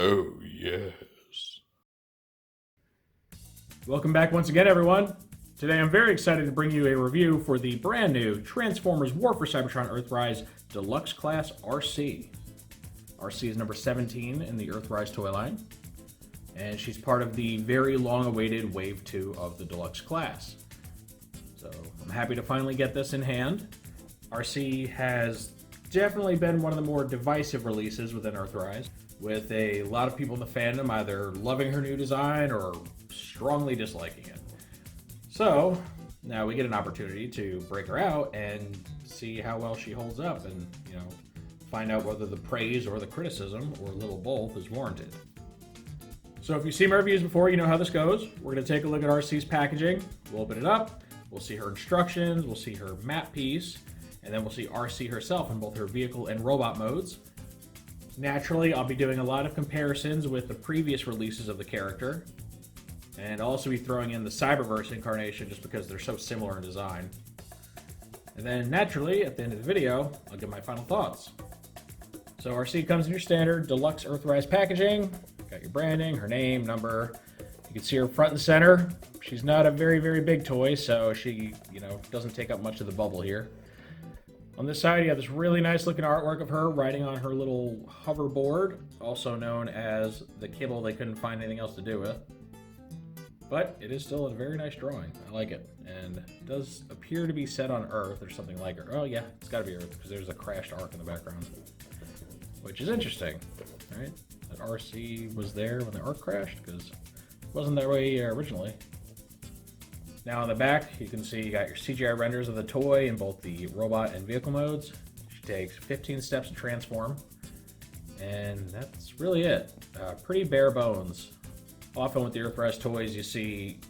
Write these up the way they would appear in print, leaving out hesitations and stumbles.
Oh, yes. Welcome back once again, everyone. Today I'm very excited to bring you a review for the brand new Transformers War for Cybertron Earthrise Deluxe Class Arcee. Arcee is number 17 in the Earthrise toy line, and she's part of the very long-awaited Wave 2 of the Deluxe class. So I'm happy to finally get this in hand. Arcee has definitely been one of the more divisive releases within Earthrise, with a lot of people in the fandom either loving her new design or strongly disliking it. So now we get an opportunity to break her out and see how well she holds up and, find out whether the praise or the criticism, or a little both, is warranted. So if you've seen my reviews before, you know how this goes. We're going to take a look at Arcee's packaging. We'll open it up. We'll see her instructions. We'll see her map piece. And then we'll see Arcee herself in both her vehicle and robot modes. Naturally, I'll be doing a lot of comparisons with the previous releases of the character. And I'll also be throwing in the Cyberverse incarnation just because they're so similar in design. And then naturally, at the end of the video, I'll give my final thoughts. So Arcee comes in your standard Deluxe Earthrise packaging. Got your branding, her name, number. You can see her front and center. She's not a very, very big toy, so she, doesn't take up much of the bubble here. On this side, you have this really nice looking artwork of her riding on her little hoverboard, also known as the kibble they couldn't find anything else to do with. But it is still a very nice drawing. I like it. And it does appear to be set on Earth or something like it. Oh yeah, it's gotta be Earth because there's a crashed Ark in the background. Which is interesting, right? That Arcee was there when the Ark crashed, because it wasn't that way originally. Now on the back, you can see you got your CGI renders of the toy in both the robot and vehicle modes. She takes 15 steps to transform, and that's really it. Pretty bare bones. Often with the Earthrise toys, you see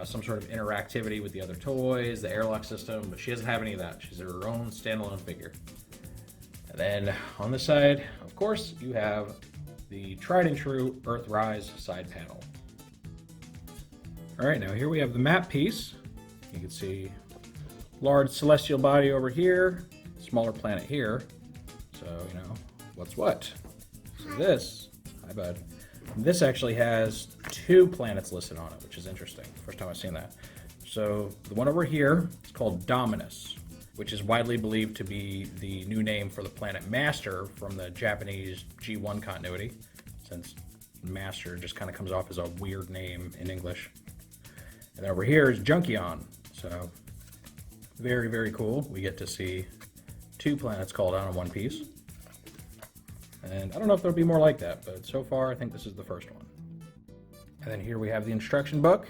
some sort of interactivity with the other toys, the airlock system, but she doesn't have any of that. She's her own standalone figure. And then on the side, of course, you have the tried and true Earthrise side panel. All right, now here we have the map piece. You can see large celestial body over here, smaller planet here. So, what's what. So this, hi bud. This actually has 2 planets listed on it, which is interesting. First time I've seen that. So the one over here is called Dominus, which is widely believed to be the new name for the planet Master from the Japanese G1 continuity, since Master just kind of comes off as a weird name in English. And over here is Junkion. So very, very cool. We get to see 2 planets called out in one piece. And I don't know if there'll be more like that, but so far I think this is the first one. And then here we have the instruction book.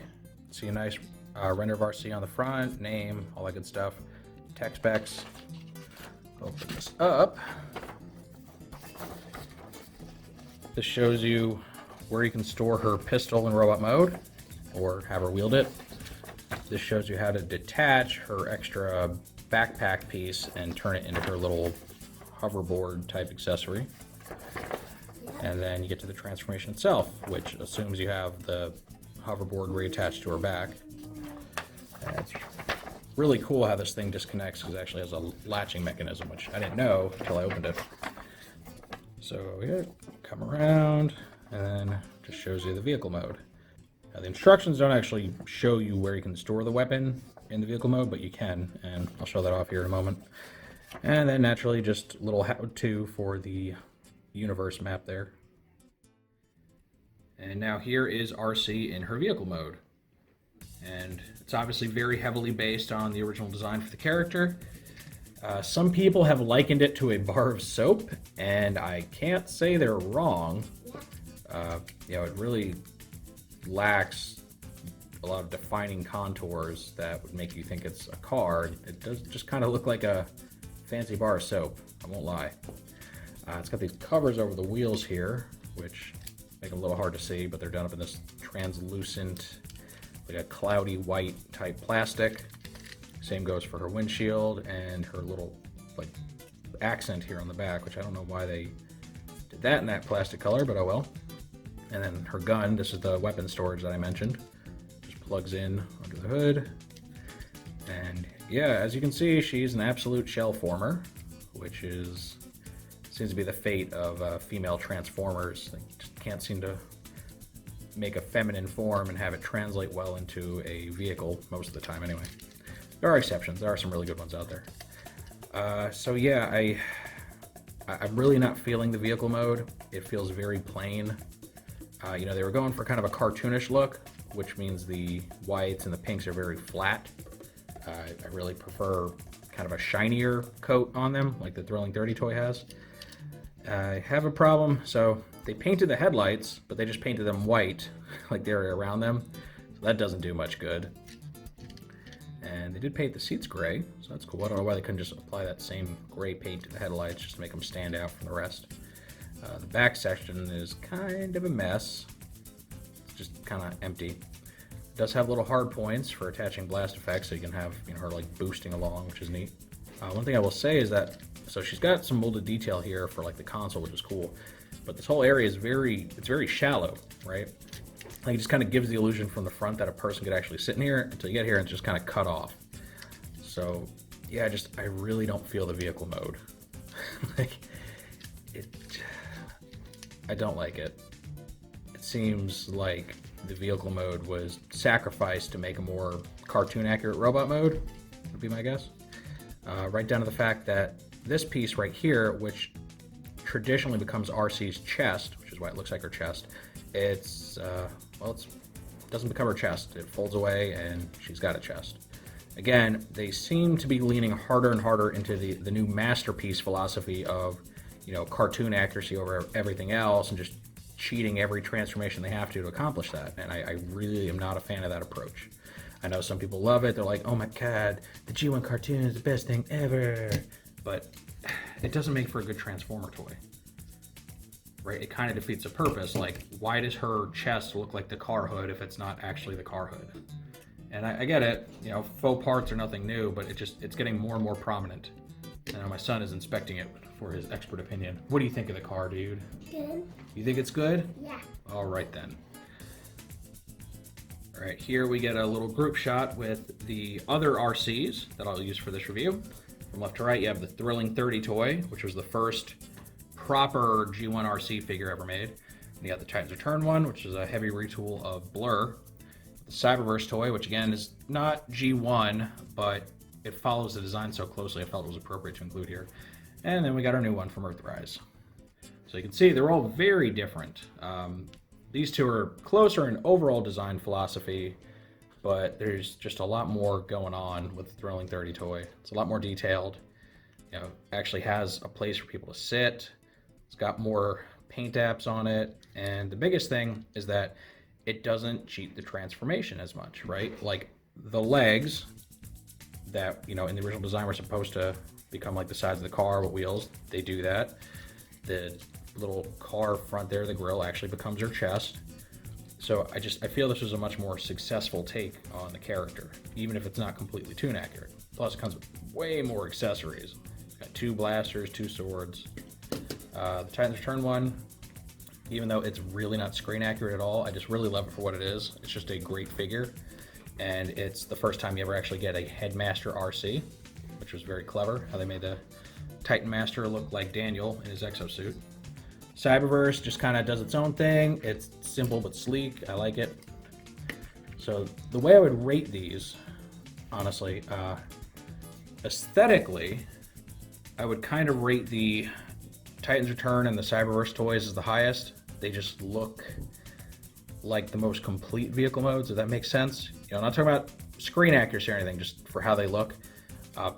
See a nice render of Arcee on the front, name, all that good stuff. Tech specs. Open this up. This shows you where you can store her pistol in robot mode, or have her wield it. This shows you how to detach her extra backpack piece and turn it into her little hoverboard type accessory. And then you get to the transformation itself, which assumes you have the hoverboard reattached to her back. And it's really cool how this thing disconnects, because it actually has a latching mechanism, which I didn't know until I opened it. So yeah, come around, and then just shows you the vehicle mode. Now the instructions don't actually show you where you can store the weapon in the vehicle mode, but you can, and I'll show that off here in a moment. And then naturally just a little how-to for the universe map there. And now here is Arcee in her vehicle mode. And it's obviously very heavily based on the original design for the character. Some people have likened it to a bar of soap, and I can't say they're wrong. It really lacks a lot of defining contours that would make you think it's a car. It does just kind of look like a fancy bar of soap, I won't lie. It's got these covers over the wheels here, which make them a little hard to see, but they're done up in this translucent, like a cloudy white type plastic. Same goes for her windshield and her little accent here on the back, which I don't know why they did that in that plastic color, but oh well. And then her gun, this is the weapon storage that I mentioned. Just plugs in under the hood. And yeah, as you can see, she's an absolute shell former, which is Seems to be the fate of female Transformers. They just can't seem to make a feminine form and have it translate well into a vehicle most of the time anyway. There are exceptions. There are some really good ones out there. So yeah, I'm really not feeling the vehicle mode. It feels very plain. You know, they were going for kind of a cartoonish look, which means the whites and the pinks are very flat. I really prefer kind of a shinier coat on them, like the Thrilling 30 toy has. I have a problem. So they painted the headlights, but they just painted them white, like the area around them. So that doesn't do much good. And they did paint the seats gray, so that's cool. I don't know why they couldn't just apply that same gray paint to the headlights just to make them stand out from the rest. The back section is kind of a mess. It's just kind of empty. It does have little hard points for attaching blast effects, so you can have, you know, her like boosting along, which is neat. One thing I will say is that, so she's got some molded detail here for like the console, which is cool. But this whole area is very shallow, right? Like, it just kind of gives the illusion from the front that a person could actually sit in here until you get here and it's just kind of cut off. So yeah, I really don't feel the vehicle mode. Like, I don't like it. It seems like the vehicle mode was sacrificed to make a more cartoon accurate robot mode, would be my guess. Right down to the fact that this piece right here, which traditionally becomes Arcee's chest, which is why it looks like her chest, it doesn't become her chest. It folds away and she's got a chest. Again, they seem to be leaning harder and harder into the new masterpiece philosophy of, you know, cartoon accuracy over everything else and just cheating every transformation they have to accomplish that. And I really am not a fan of that approach. I know some people love it. They're like, oh my god, the G1 cartoon is the best thing ever. But it doesn't make for a good Transformer toy. Right? It kind of defeats the purpose. Like, why does her chest look like the car hood if it's not actually the car hood? And I get it, you know, faux parts are nothing new, but it's getting more and more prominent. I know my son is inspecting it for his expert opinion. What do you think of the car, dude? Good. You think it's good? Yeah. All right then. All right, here we get a little group shot with the other RCs that I'll use for this review. From left to right, you have the Thrilling 30 toy, which was the first proper G1 RC figure ever made. And you got the Titans Return one, which is a heavy retool of Blur. The Cyberverse toy, which again is not G1, but it follows the design so closely I felt it was appropriate to include here. And then we got our new one from Earthrise. So you can see they're all very different. These two are closer in overall design philosophy, but there's just a lot more going on with the Thrilling 30 toy. It's a lot more detailed. You know, actually has a place for people to sit. It's got more paint apps on it. And the biggest thing is that it doesn't cheat the transformation as much, right? Like the legs that, you know, in the original design were supposed to become like the sides of the car with wheels. They do that. The little car front there, the grill, actually becomes her chest. So I feel this was a much more successful take on the character, even if it's not completely toon accurate. Plus it comes with way more accessories. It's got 2 blasters, 2 swords. The Titans Return one, even though it's really not screen accurate at all, I just really love it for what it is. It's just a great figure. And it's the first time you ever actually get a Headmaster Arcee, which was very clever, how they made the Titan Master look like Daniel in his exosuit. Cyberverse just kind of does its own thing. It's simple but sleek. I like it. So the way I would rate these, honestly, aesthetically, I would kind of rate the Titans Return and the Cyberverse toys as the highest. They just look like the most complete vehicle modes, if that makes sense. You know, I'm not talking about screen accuracy or anything, just for how they look.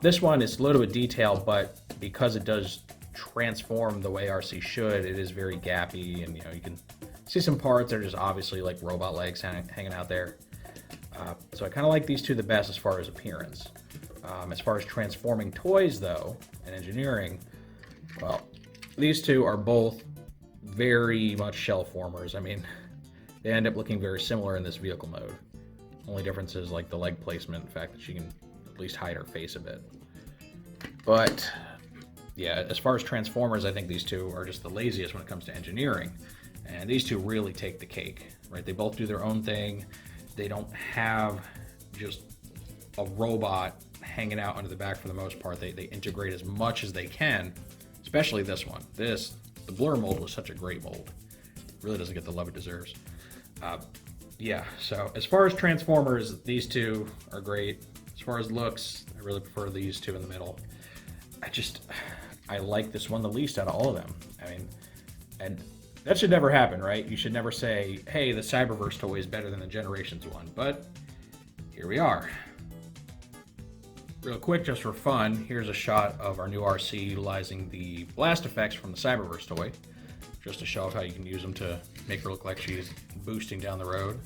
This one is loaded with detail, but because it does transform the way Arcee should, it is very gappy, and you know, you can see some parts that are just obviously like robot legs hanging out there. So I kind of like these two the best as far as appearance. As far as transforming toys though, and engineering, well, these two are both very much shell formers. I mean, they end up looking very similar in this vehicle mode. Only difference is like the leg placement, the fact that she can at least hide her face a bit. But yeah, as far as Transformers, I think these two are just the laziest when it comes to engineering. And these two really take the cake, right? They both do their own thing. They don't have just a robot hanging out under the back for the most part. They integrate as much as they can especially this one. The Blur mold was such a great mold. It really doesn't get the love it deserves. Yeah, so as far as Transformers, these two are great. As far as looks, I really prefer these two in the middle. I like this one the least out of all of them. I mean, and that should never happen, right? You should never say, hey, the Cyberverse toy is better than the Generations one, but here we are. Real quick, just for fun, here's a shot of our new Arcee utilizing the blast effects from the Cyberverse toy, just to show off how you can use them to make her look like she's boosting down the road.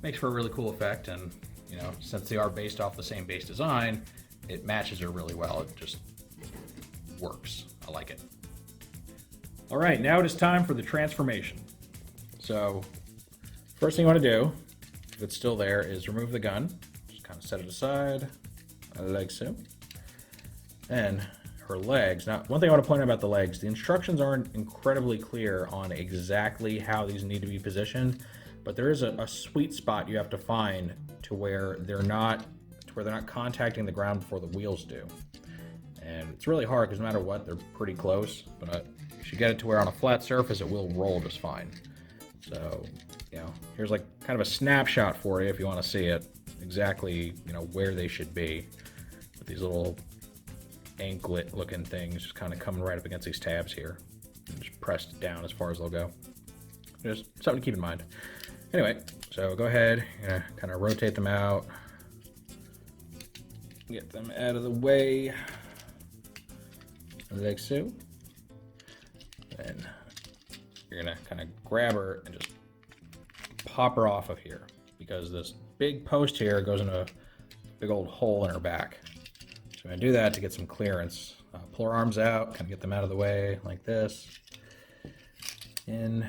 Makes for a really cool effect, and you know, since they are based off the same base design, it matches her really well. It just works. I like it. All right, now it is time for the transformation. So, first thing you want to do, if it's still there, is remove the gun. Just kind of set it aside, like so. And her legs. Now, one thing I want to point out about the legs, the instructions aren't incredibly clear on exactly how these need to be positioned, but there is a sweet spot you have to find to where they're not contacting the ground before the wheels do. And it's really hard because no matter what, they're pretty close, but you should get it to where on a flat surface it will roll just fine. So, you know, here's like kind of a snapshot for you if you want to see it, exactly, you know, where they should be. With these little anklet looking things just kind of coming right up against these tabs here. And just pressed down as far as they'll go. Just something to keep in mind. Anyway, so go ahead, kind of rotate them out. Get them out of the way. Like so. And you're gonna kind of grab her and just pop her off of here, because this big post here goes in a big old hole in her back. So I'm gonna do that to get some clearance. Pull her arms out, kind of get them out of the way like this. And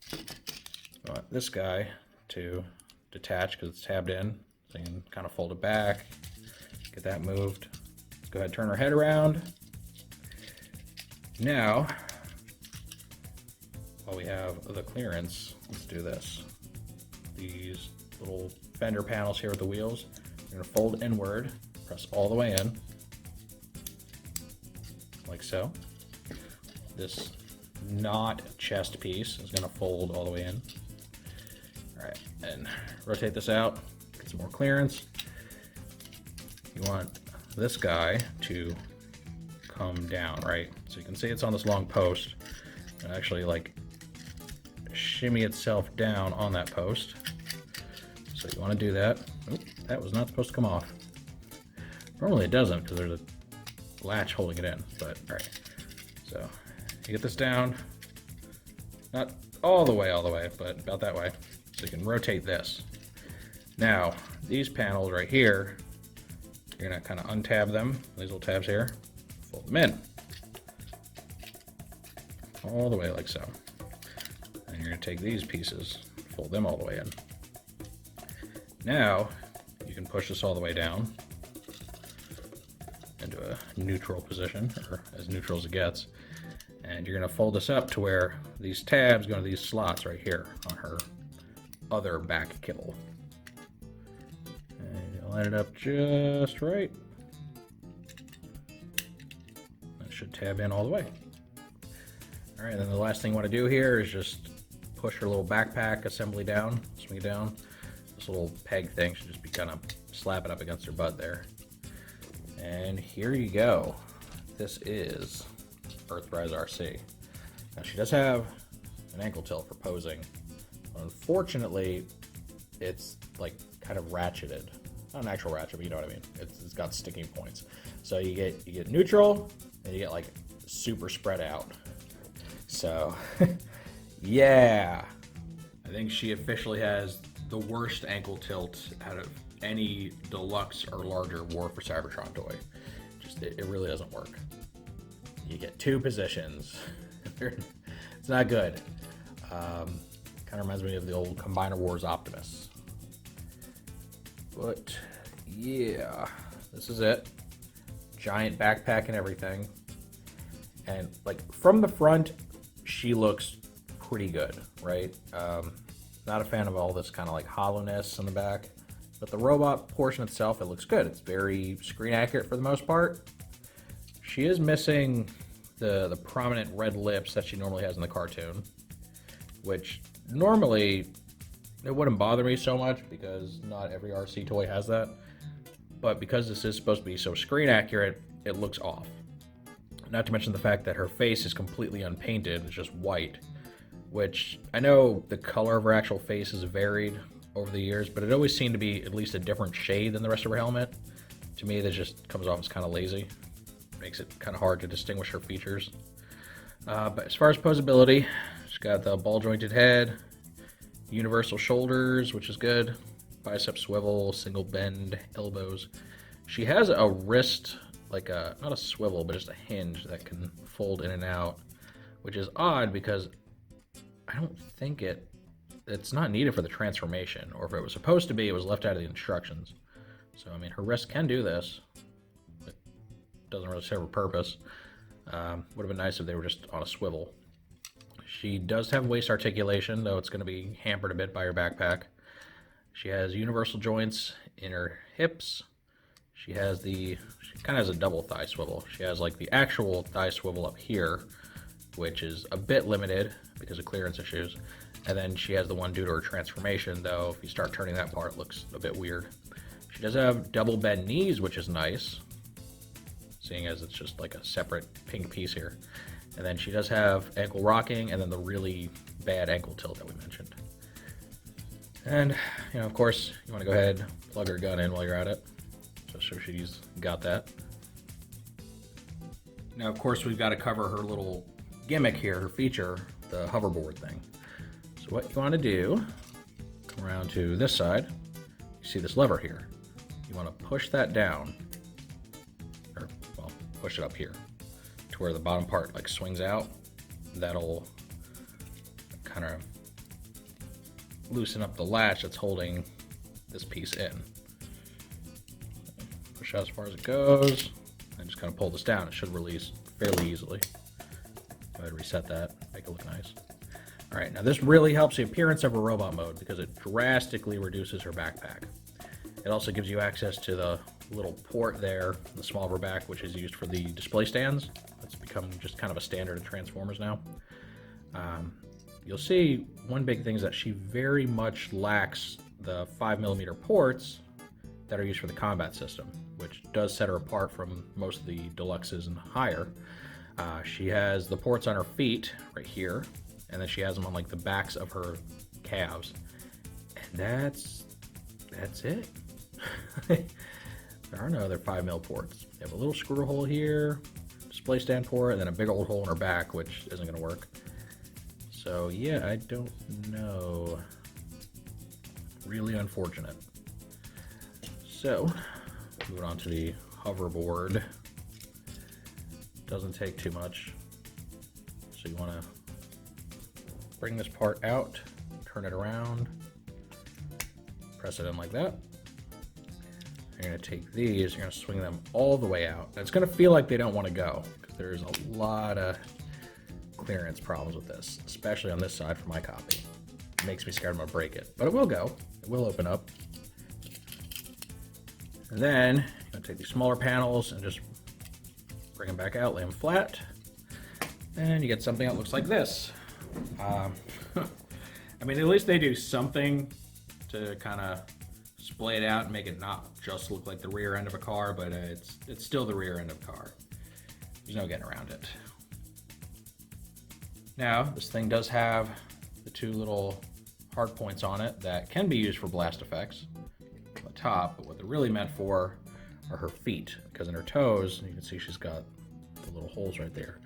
I want this guy to detach because it's tabbed in. So you can kind of fold it back, get that moved. Let's go ahead and turn her head around. Now, while we have the clearance, let's do this. These little fender panels here with the wheels, you're going to fold inward, press all the way in, like so. This not chest piece is going to fold all the way in. All right, and rotate this out, get some more clearance. You want this guy to come down, right? So you can see it's on this long post, and actually like shimmy itself down on that post. So you want to do that. Oop, that was not supposed to come off. Normally it doesn't because there's a latch holding it in, but all right. So you get this down, not all the way, but about that way. So you can rotate this. Now, these panels right here, you're gonna kind of untab them, these little tabs here, fold them in. All the way like so. And you're gonna take these pieces, fold them all the way in. Now, you can push this all the way down into a neutral position, or as neutral as it gets. And you're gonna fold this up to where these tabs go to these slots right here on her other back kibble. And you line it up just right. That should tab in all the way. All right, then the last thing you want to do here is just push her little backpack assembly down, swing it down. This little peg thing should just be kind of slapping up against her butt there. And here you go. This is Earthrise Arcee. Now she does have an ankle tilt for posing. Unfortunately, it's like kind of ratcheted. Not an actual ratchet, but you know what I mean. It's got sticking points. So you get neutral, and you get like super spread out. So, yeah, I think she officially has the worst ankle tilt out of any deluxe or larger War for Cybertron toy. Just it really doesn't work. You get two positions. It's not good. Kind of reminds me of the old Combiner Wars Optimus. But yeah, this is it. Giant backpack and everything. And like from the front, she looks pretty good, right? Not a fan of all this kind of like hollowness in the back, but the robot portion itself, it looks good. It's very screen accurate for the most part. she is missing the prominent red lips that she normally has in the cartoon, which normally it wouldn't bother me so much because not every RC toy has that. But because this is supposed to be so screen accurate, it looks off. Not to mention the fact that her face is completely unpainted, it's just white, which I know the color of her actual face has varied over the years, but it always seemed to be at least a different shade than the rest of her helmet. To me, that just comes off as kind of lazy. Makes it kind of hard to distinguish her features. But as far as posability, she's got the ball jointed head, universal shoulders, which is good, bicep swivel, single bend elbows. She has a wrist, like a, not a swivel, but just a hinge that can fold in and out, which is odd because I don't think it's not needed for the transformation, or if it was supposed to be, it was left out of the instructions. So, I mean, her wrist can do this, but doesn't really serve a purpose. Would have been nice if they were just on a swivel. She does have waist articulation, though it's going to be hampered a bit by her backpack. She has universal joints in her hips. She kind of has a double thigh swivel. She has like the actual thigh swivel up here, which is a bit limited because of clearance issues. And then she has the one due to her transformation, though if you start turning that part, it looks a bit weird. She does have double bend knees, which is nice, seeing as it's just like a separate pink piece here. And then she does have ankle rocking and then the really bad ankle tilt that we mentioned. And, you know, of course, you want to go ahead and plug her gun in while you're at it, just so she's got that. Now, of course, we've got to cover her little gimmick here, her feature, the hoverboard thing. So what you want to do, come around to this side, you see this lever here. You want to push that down, or, well, push it up here, to where the bottom part like swings out. That'll kind of loosen up the latch that's holding this piece in. Push out as far as it goes, and just kind of pull this down. It should release fairly easily. Go ahead and reset that, make it look nice. All right, now this really helps the appearance of her robot mode because it drastically reduces her backpack. It also gives you access to the little port there, the small of her back, which is used for the display stands. That's become just kind of a standard in Transformers now. You'll see one big thing is that she very much lacks the 5mm ports that are used for the combat system, which does set her apart from most of the deluxes and higher. She has the ports on her feet right here, and then she has them on like the backs of her calves, and that's it. There are no other 5mm ports. You have a little screw hole here, display stand port, and then a big old hole in her back, which isn't going to work. So yeah, I don't know. Really unfortunate. So, moving on to the hoverboard. Doesn't take too much. So you want to bring this part out, turn it around, press it in like that. You're going to take these, you're going to swing them all the way out. And it's going to feel like they don't want to go, because there's a lot of clearance problems with this, especially on this side for my copy. It makes me scared I'm going to break it, but it will go. It will open up. And then you're going to take these smaller panels and just bring them back out, lay them flat, and you get something that looks like this. I mean, at least they do something to kind of splay it out and make it not just look like the rear end of a car, but it's still the rear end of a car. There's no getting around it. Now, this thing does have the two little hard points on it that can be used for blast effects on the top, but what they're really meant for are her feet, because in her toes, you can see she's got the little holes right there.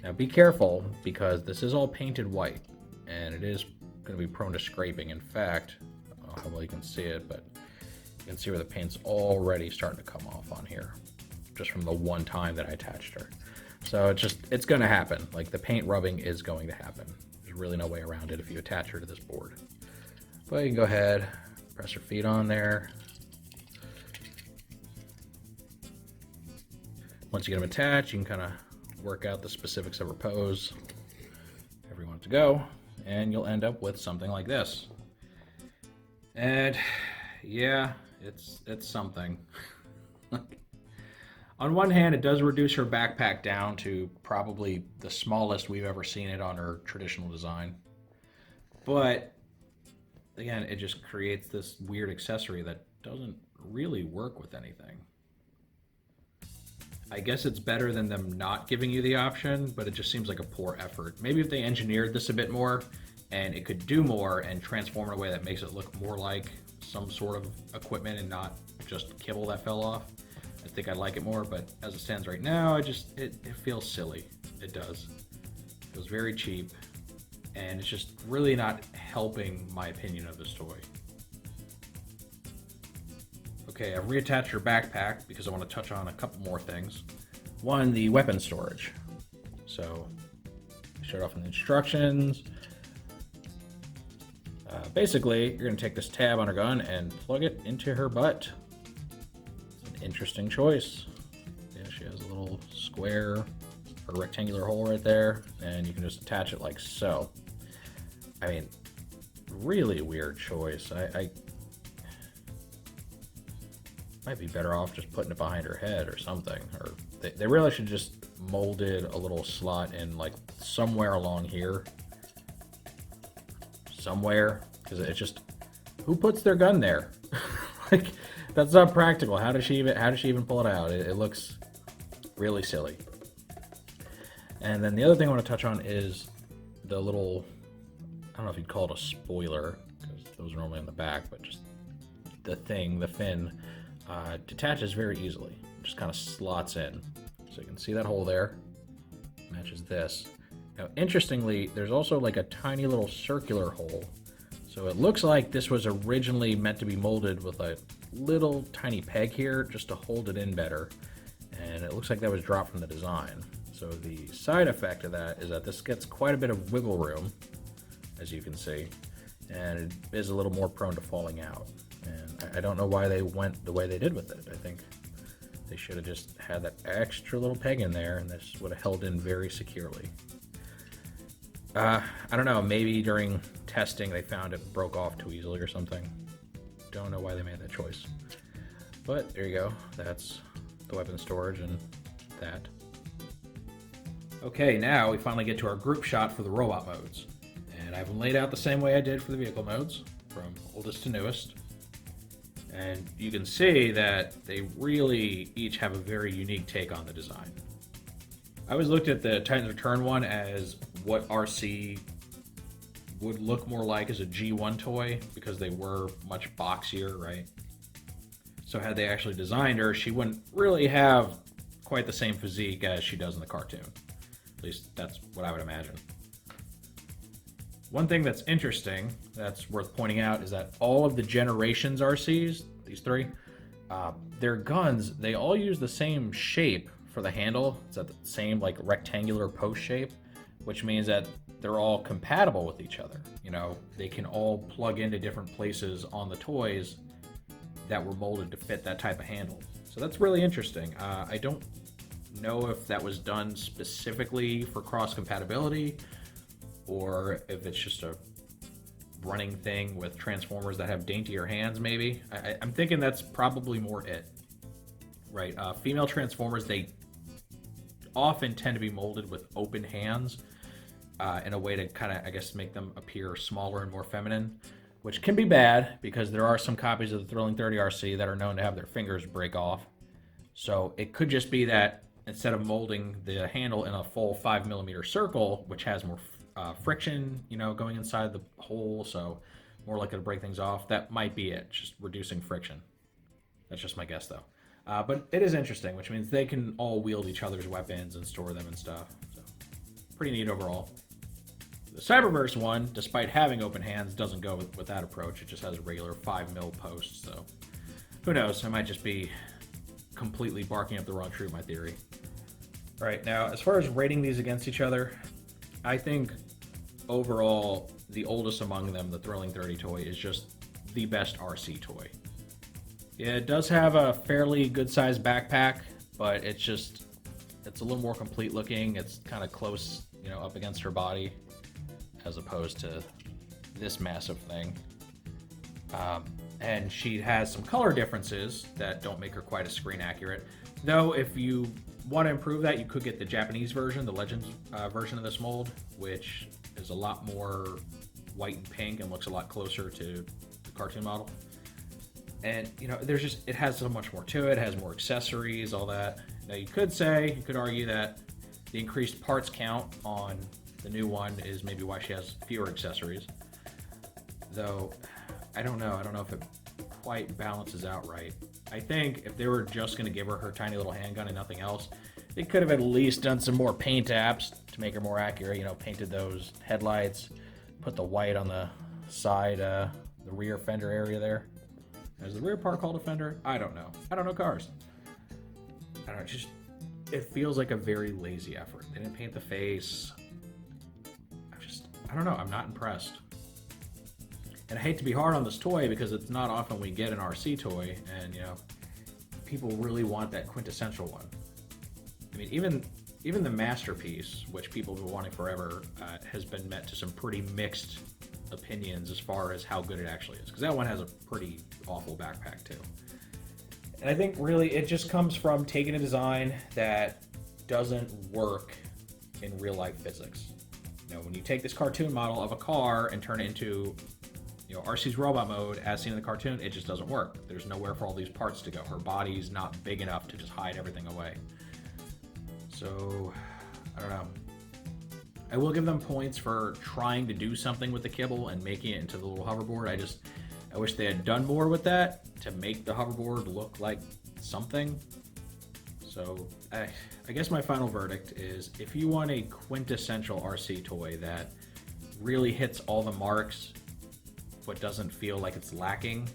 Now be careful, because this is all painted white, and it is going to be prone to scraping. In fact, I don't know how well you can see it, but you can see where the paint's already starting to come off on here, just from the one time that I attached her. So it's going to happen. Like, the paint rubbing is going to happen. There's really no way around it if you attach her to this board. But you can go ahead, press her feet on there. Once you get them attached, you can kind of work out the specifics of her pose, wherever you want it to go, and you'll end up with something like this. And yeah, it's something. On one hand, it does reduce her backpack down to probably the smallest we've ever seen it on her traditional design. But again, it just creates this weird accessory that doesn't really work with anything. I guess it's better than them not giving you the option, but it just seems like a poor effort. Maybe if they engineered this a bit more and it could do more and transform in a way that makes it look more like some sort of equipment and not just kibble that fell off, I think I'd like it more. But as it stands right now, it feels silly. It does. It feels very cheap, and it's just really not helping my opinion of this toy. Okay, I've reattached her backpack because I want to touch on a couple more things. One, the weapon storage. So, I showed off in the instructions. Basically, you're going to take this tab on her gun and plug it into her butt. It's an interesting choice. Yeah, she has a little square or rectangular hole right there, and you can just attach it like so. I mean, really weird choice. I might be better off just putting it behind her head or something. Or they really should just molded a little slot in like somewhere along here. Somewhere. Because it's just, who puts their gun there? Like, that's not practical. How does she even pull it out? It looks really silly. And then the other thing I want to touch on is the little, I don't know if you'd call it a spoiler, because those are normally on the back, but just the fin, detaches very easily. It just kind of slots in. So you can see that hole there. Matches this. Now, interestingly, there's also like a tiny little circular hole. So it looks like this was originally meant to be molded with a little tiny peg here just to hold it in better. And it looks like that was dropped from the design. So the side effect of that is that this gets quite a bit of wiggle room, as you can see, and it is a little more prone to falling out. And I don't know why they went the way they did with it. I think they should have just had that extra little peg in there, and this would have held in very securely. I don't know, maybe during testing they found it broke off too easily or something. Don't know why they made that choice. But there you go, that's the weapon storage and that. Okay, now we finally get to our group shot for the robot modes. And I have them laid out the same way I did for the vehicle modes, from oldest to newest. And you can see that they really each have a very unique take on the design. I always looked at the Titans Return one as what Arcee would look more like as a G1 toy, because they were much boxier, right? So had they actually designed her, she wouldn't really have quite the same physique as she does in the cartoon. At least that's what I would imagine. One thing that's interesting, that's worth pointing out, is that all of the Generations Arcees, these three, their guns, they all use the same shape for the handle. It's at the same like rectangular post shape, which means that they're all compatible with each other. You know, they can all plug into different places on the toys that were molded to fit that type of handle. So that's really interesting. I don't know if that was done specifically for cross compatibility, or if it's just a running thing with Transformers that have daintier hands, maybe. I'm thinking that's probably more it. Right, female Transformers, they often tend to be molded with open hands in a way to kind of, I guess, make them appear smaller and more feminine, which can be bad because there are some copies of the Thrilling 30 Arcee that are known to have their fingers break off. So it could just be that instead of molding the handle in a full 5mm circle, which has more friction, you know, going inside the hole, so more likely to break things off, that might be it, just reducing friction. That's just my guess, though. But it is interesting, which means they can all wield each other's weapons and store them and stuff. So, pretty neat overall. The Cyberverse one, despite having open hands, doesn't go with that approach. It just has a regular 5mm post, so who knows? I might just be completely barking up the wrong tree, my theory. All right, now, as far as rating these against each other, I think overall, the oldest among them, the Thrilling 30 toy, is just the best Arcee toy. Yeah, it does have a fairly good-sized backpack, but it's a little more complete looking. It's kind of close, you know, up against her body, as opposed to this massive thing. And she has some color differences that don't make her quite as screen accurate. Though, if you want to improve that, you could get the Japanese version, the Legends version of this mold, which is a lot more white and pink and looks a lot closer to the cartoon model. And, you know, it has so much more to it. It has more accessories, all that. Now, you could argue that the increased parts count on the new one is maybe why she has fewer accessories. Though, I don't know. I don't know if it quite balances out right. I think if they were just going to give her tiny little handgun and nothing else, they could have at least done some more paint apps to make her more accurate. You know, painted those headlights, put the white on the side, the rear fender area there. Is the rear part called a fender? I don't know. I don't know cars. I don't know. It feels like a very lazy effort. They didn't paint the face. I don't know. I'm not impressed. And I hate to be hard on this toy because it's not often we get an Arcee toy, and, you know, people really want that quintessential one. I mean, even the Masterpiece, which people have been wanting forever, has been met to some pretty mixed opinions as far as how good it actually is, because that one has a pretty awful backpack too. And I think really it just comes from taking a design that doesn't work in real life physics. You know, when you take this cartoon model of a car and turn it into, you know, Arcee's robot mode as seen in the cartoon, it just doesn't work. There's nowhere for all these parts to go. Her body's not big enough to just hide everything away. So, I don't know. I will give them points for trying to do something with the kibble and making it into the little hoverboard. I wish they had done more with that to make the hoverboard look like something. So, I guess my final verdict is, if you want a quintessential Arcee toy that really hits all the marks but doesn't feel like it's lacking,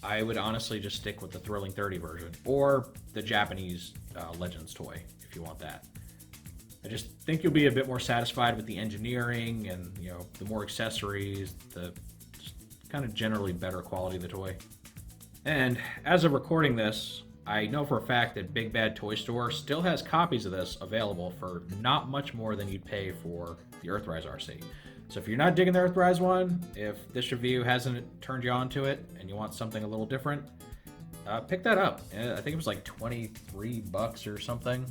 I would honestly just stick with the Thrilling 30 version or the Japanese Legends toy if you want that. I just think you'll be a bit more satisfied with the engineering and, you know, the more accessories, the just kind of generally better quality of the toy. And as of recording this, I know for a fact that Big Bad Toy Store still has copies of this available for not much more than you'd pay for the Earthrise Arcee. So if you're not digging the Earthrise one, if this review hasn't turned you on to it and you want something a little different, pick that up. I think it was like $23 or something,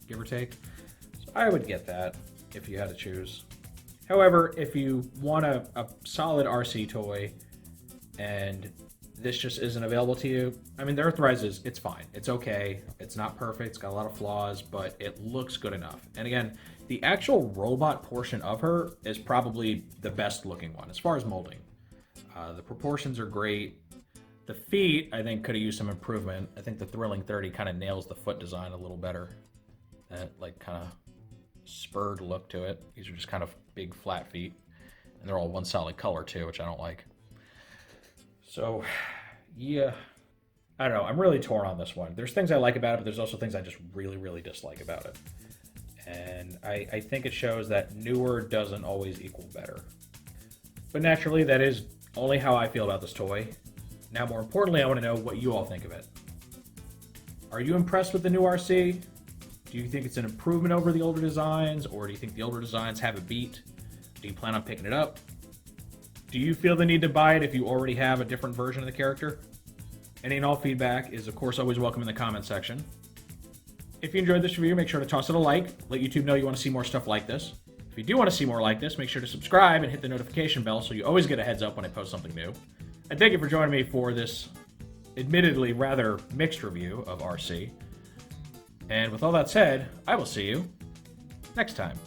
give or take. So I would get that if you had to choose. However, if you want a solid Arcee toy and this just isn't available to you, I mean, the Earthrise it's fine. It's okay. It's not perfect. It's got a lot of flaws, but it looks good enough. And again, the actual robot portion of her is probably the best looking one as far as molding. The proportions are great. The feet, I think, could have used some improvement. I think the Thrilling 30 kind of nails the foot design a little better. That, like, kind of spurred look to it. These are just kind of big, flat feet. And they're all one solid color, too, which I don't like. So, yeah, I don't know. I'm really torn on this one. There's things I like about it, but there's also things I just really, really dislike about it. And I think it shows that newer doesn't always equal better. But naturally, that is only how I feel about this toy. Now, more importantly, I want to know what you all think of it. Are you impressed with the new Arcee? Do you think it's an improvement over the older designs, or do you think the older designs have a beat? Do you plan on picking it up? Do you feel the need to buy it if you already have a different version of the character? Any and all feedback is, of course, always welcome in the comment section. If you enjoyed this review, make sure to toss it a like. Let YouTube know you want to see more stuff like this. If you do want to see more like this, make sure to subscribe and hit the notification bell so you always get a heads up when I post something new. And thank you for joining me for this admittedly rather mixed review of Arcee. And with all that said, I will see you next time.